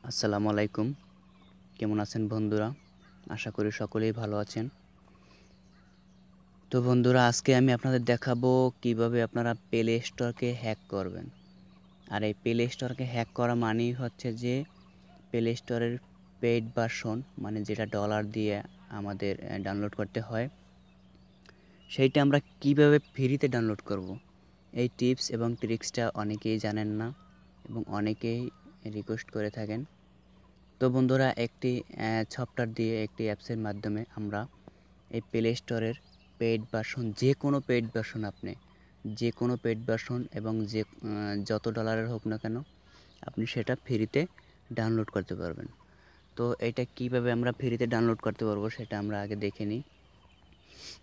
আসসালামু আলাইকুম। কেমন আছেন বন্ধুরা? আশা করি সকলেই ভালো আছেন। তো বন্ধুরা, আজকে আমি আপনাদের দেখাবো কিভাবে আপনারা প্লে স্টোরকে হ্যাক করবেন। আর এই প্লে স্টোরকে হ্যাক করা মানেই হচ্ছে যে প্লে স্টোরের পেইড ভার্সন, মানে যেটা ডলার দিয়ে আমাদের ডাউনলোড করতে হয়, সেইটা আমরা কিভাবে ফ্রিতে ডাউনলোড করব। এই টিপস এবং ট্রিক্সটা অনেকেই জানেন না এবং অনেকেই রিকোয়েস্ট করে থাকেন। তো বন্ধুরা, একটি সফটওয়্যার দিয়ে একটি অ্যাপসের মাধ্যমে আমরা এই প্লে স্টোরের পেইড ভার্সন, যে কোনো পেইড ভার্সন, আপনি যে কোনো পেইড ভার্সন এবং যে যত ডলারের হোক না কেন, আপনি সেটা ফ্রিতে ডাউনলোড করতে পারবেন। তো এটা কিভাবে আমরা ফ্রিতে ডাউনলোড করতে পারবো সেটা আমরা আগে দেখে নিই।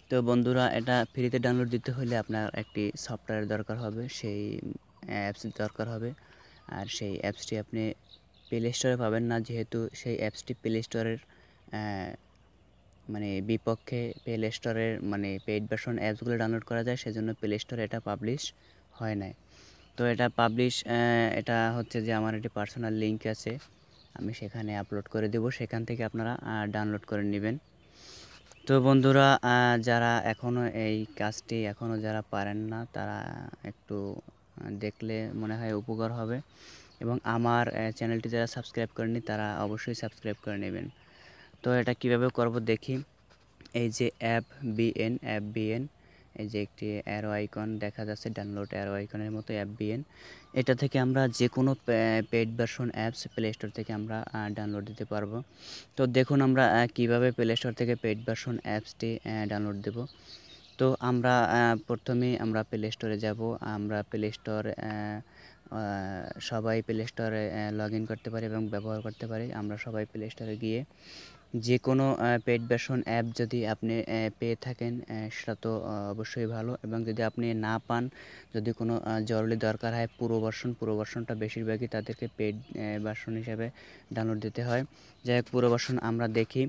তো বন্ধুরা, এটা ফ্রিতে ডাউনলোড দিতে হলে আপনার একটি সফটওয়্যার দরকার হবে, সেই অ্যাপস দরকার হবে। আর সেই অ্যাপসটি আপনি প্লে স্টোরে পাবেন না, যেহেতু সেই অ্যাপসটি প্লে স্টোরের মানে বিপক্ষে প্লে স্টোরের মানে পেইড ভার্সন অ্যাপসগুলো ডাউনলোড করা যায়, সেজন্য প্লে স্টোরে এটা পাবলিশ হয় নাই। তো এটা পাবলিশ, এটা হচ্ছে যে আমার একটি পার্সোনাল লিঙ্ক আছে, আমি সেখানে আপলোড করে দেব, সেখান থেকে আপনারা ডাউনলোড করে নেবেন। তো বন্ধুরা, যারা এখনও এই কাজটি যারা পারেন না, তারা একটু দেখলে মনে হয় উপকার হবে। এবং আমার চ্যানেলটি যারা সাবস্ক্রাইব করেননি তারা অবশ্যই সাবস্ক্রাইব করে নেবেন। তো এটা কিভাবে করব দেখি। এই যে অ্যাপ বিএন, এই যে একটি অ্যারো আইকন দেখা যাচ্ছে, ডাউনলোড অ্যারো আইকনের মতো অ্যাপ বিএন, এটা থেকে আমরা যে কোনো paid version apps play store থেকে আমরা ডাউনলোড দিতে পারবো। তো দেখুন আমরা কিভাবে প্লে স্টোর থেকে পেইড ভার্সন অ্যাপসটি ডাউনলোড দেব। তো আমরা প্রথমেই আমরা প্লে স্টোরে যাব। আমরা প্লে স্টোর সবাই প্লে স্টোরে লগ ইন করতে পারি এবং ব্যবহার করতে পারি। আমরা সবাই প্লে স্টোরে গিয়ে যে কোনো পেইড ভার্সন অ্যাপ যদি আপনি পেয়ে থাকেন, সেটা তো অবশ্যই ভালো। এবং যদি আপনি না পান, যদি কোনো জরুরি দরকার হয় পুরো ভার্সনটা বেশিরভাগই তাদেরকে পেইড ভার্সন হিসাবে ডাউনলোড দিতে হয়। যাই হোক, পুরো ভার্সন আমরা দেখি।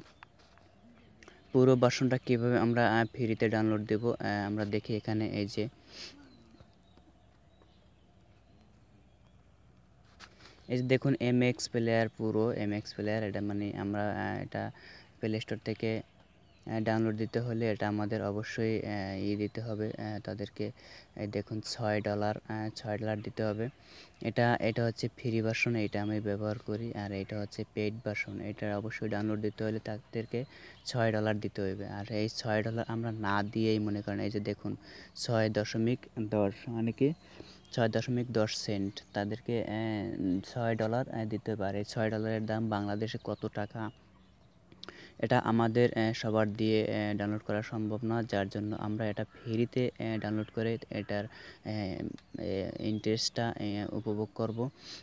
পুরো ভার্সনটা কীভাবে আমরা ফ্রিতে ডাউনলোড দেব আমরা দেখি। এখানে এই যে দেখুন, এমএক্স প্লেয়ার, এটা মানে আমরা এটা প্লে স্টোর থেকে ডাউনলোড দিতে হলে এটা আমাদের অবশ্যই দিতে হবে তাদেরকে। দেখুন, $6 দিতে হবে। এটা হচ্ছে ফ্রি ভার্সন, এটা আমি ব্যবহার করি। আর এটা হচ্ছে পেইড ভার্সন, এটা অবশ্যই ডাউনলোড দিতে হলে তাদেরকে $6 দিতে হবে। আর এই $6 আমরা না দিয়েই, মনে করেন এই যে দেখুন, 6.10, মানে কি 6.10 সেন্ট তাদেরকে $6 দিতে পারে। $6 দাম বাংলাদেশে কত টাকা, এটা আমাদের সবার দিয়ে ডাউনলোড করা সম্ভব না, যার জন্য আমরা এটা ফ্রিতে ডাউনলোড করে এটার ইন্টারেস্টটা উপভোগ করব।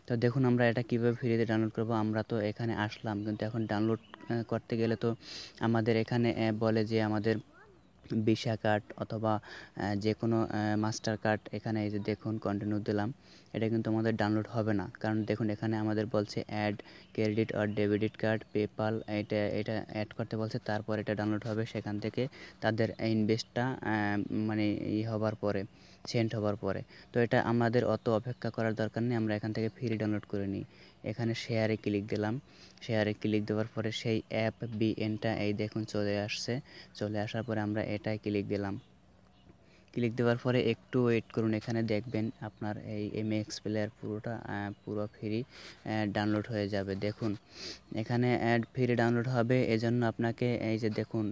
তো দেখুন আমরা এটা কীভাবে ফ্রিতে ডাউনলোড করব। আমরা তো এখানে আসলাম, কিন্তু এখন ডাউনলোড করতে গেলে তো আমাদের এখানে বলে যে আমাদের ভিসা কার্ড অথবা যে কোনো মাস্টার কার্ড, এখানে এই যে দেখুন কন্টিনিউ দিলাম, এটা কিন্তু আমাদের ডাউনলোড হবে না। কারণ দেখুন এখানে আমাদের বলছে add credit or debit card, PayPal, এটা অ্যাড করতে বলছে, তারপর এটা ডাউনলোড হবে। সেখান থেকে তাদের ইনভেস্টটা মানে হবার পরে, সেন্ট হবার পরে। তো এটা আমাদের অত অপেক্ষা করার দরকার নেই, আমরা এখান থেকে ফ্রি ডাউনলোড করে নিই। এখানে শেয়ারে ক্লিক দিলাম, শেয়ারে ক্লিক দেওয়ার পরে সেই অ্যাপ বিএনটা এই দেখুন চলে আসছে। চলে আসার পরে আমরা এটায় ক্লিক দিলাম। ক্লিক দেওয়ার পরে একটু ওয়েট করুন, এখানে দেখবেন আপনার এই এমএক্স প্লেয়ার পুরো ফ্রি ডাউনলোড হয়ে যাবে। দেখুন এখানে ফ্রি ডাউনলোড হবে, এজন্য আপনাকে এই যে দেখুন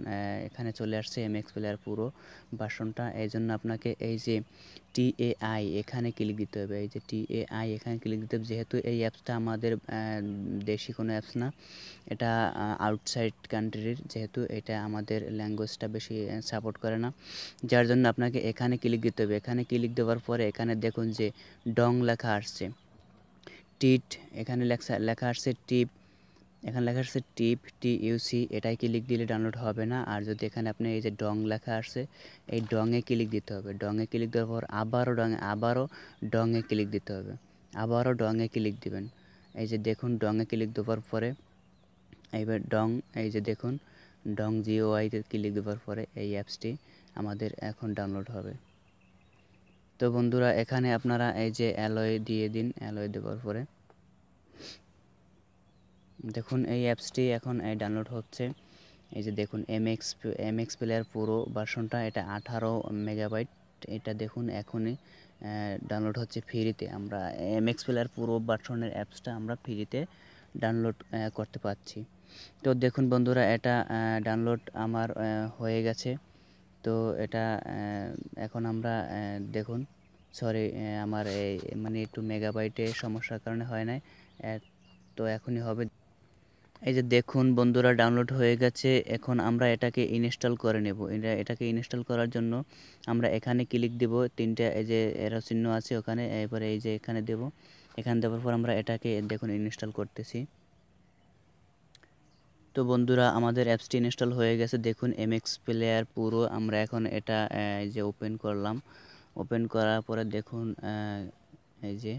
এখানে চলে আসছে এমএক্স প্লেয়ার পুরো ভার্সনটা। এই জন্য আপনাকে এই যে টিএআই এখানে ক্লিক দিতে হবে। এই যে টিএআই এখানে ক্লিক দিতে হবে, যেহেতু এই অ্যাপসটা আমাদের দেশি কোনো অ্যাপস না, এটা আউটসাইড কান্ট্রির, যেহেতু এটা আমাদের ল্যাঙ্গুয়েজটা বেশি সাপোর্ট করে না, যার জন্য আপনাকে এখানে ক্লিক দিতে হবে। এখানে ক্লিক দেওয়ার পরে এখানে দেখুন যে ডং লেখা আসছে, টিট, এখানে লেখা আসছে টিপ, এখানে লেখা আসছে টিইউসি, এটাই ক্লিক দিলে ডাউনলোড হবে না। আর যদি এখানে আপনি এই যে ডং লেখা আসছে, এই ডংয়ে ক্লিক দিতে হবে। ডংয়ে ক্লিক দেওয়ার পর আবারও ডংয়ে ক্লিক দিতে হবে, আবারও ডংয়ে ক্লিক দিবেন। এই যে দেখুন ডংয়ে ক্লিক দেওয়ার পরে এইবার এই যে দেখুন ডং জিওআইতে ক্লিক দেওয়ার পরে এই অ্যাপসটি আমাদের এখন ডাউনলোড হবে। তো বন্ধুরা, এখানে আপনারা এই যে অ্যালয় দিয়ে দিন, অ্যালয় দেওয়ার পরে দেখুন এই অ্যাপসটি এখন ডাউনলোড হচ্ছে। এই যে দেখুন এমএক্স প্লেয়ার পুরো ভার্সনটা, এটা 18 মেগাবাইট। এটা দেখুন এখনই ডাউনলোড হচ্ছে ফ্রিতে। আমরা এমএক্স প্লেয়ার পুরো ভার্সনের অ্যাপসটা আমরা ফ্রিতে ডাউনলোড করতে পারছি। তো দেখুন বন্ধুরা, এটা ডাউনলোড আমার হয়ে গেছে। তো এটা এখন আমরা দেখুন, সরি, আমার এই মানে একটু মেগাবাইটে সমস্যার কারণে হয় নাই। তো এখনই হবে। এই যে দেখুন বন্ধুরা, ডাউনলোড হয়ে গেছে। এখন আমরা এটাকে ইনস্টল করে নেব। এটাকে ইনস্টল করার জন্য আমরা এখানে ক্লিক দেব, তিনটা এই যে এরো চিহ্ন আছে ওখানে, এরপরে এই যে এখানে দেব। এখানে দেওয়ার পর আমরা এটাকে দেখুন ইনস্টল করতেছি। তো বন্ধুরা, আমাদের অ্যাপসটি ইনস্টল হয়ে গেছে। দেখুন এমএক্স প্লেয়ার পুরো। আমরা এখন এটা এই যে ওপেন করলাম। ওপেন করার পরে দেখুন এই যে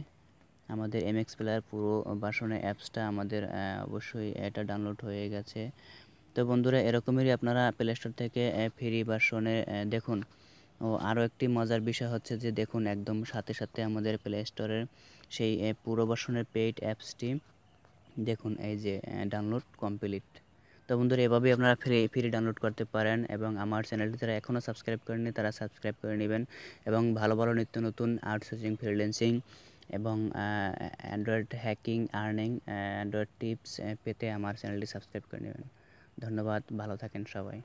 আমাদের এমএক্স প্লেয়ার পুরো ভার্সনের অ্যাপসটা আমাদের অবশ্যই এটা ডাউনলোড হয়ে গেছে। তো বন্ধুরা, এরকমেরই আপনারা প্লে স্টোর থেকে ফ্রি ভার্সনে দেখুন। ও আরও একটি মজার বিষয় হচ্ছে যে দেখুন, একদম সাথে সাথে আমাদের প্লে স্টোরের সেই পুরো ভার্সনের পেইড অ্যাপসটি দেখুন এই যে ডাউনলোড কমপ্লিট। তো বন্ধুরা, এভাবেই আপনারা ফ্রি ডাউনলোড করতে পারেন। এবং আমার চ্যানেলটি যারা এখনও সাবস্ক্রাইব করেননি তারা সাবস্ক্রাইব করে নেবেন। এবং ভালো ভালো নিত্য নতুন আউটসোর্সিং, ফ্রিল্যান্সিং এবং Android hacking, earning, Android tips পেতে আমার চ্যানেলটি সাবস্ক্রাইব করে নেবেন। ধন্যবাদ, ভালো থাকেন সবাই।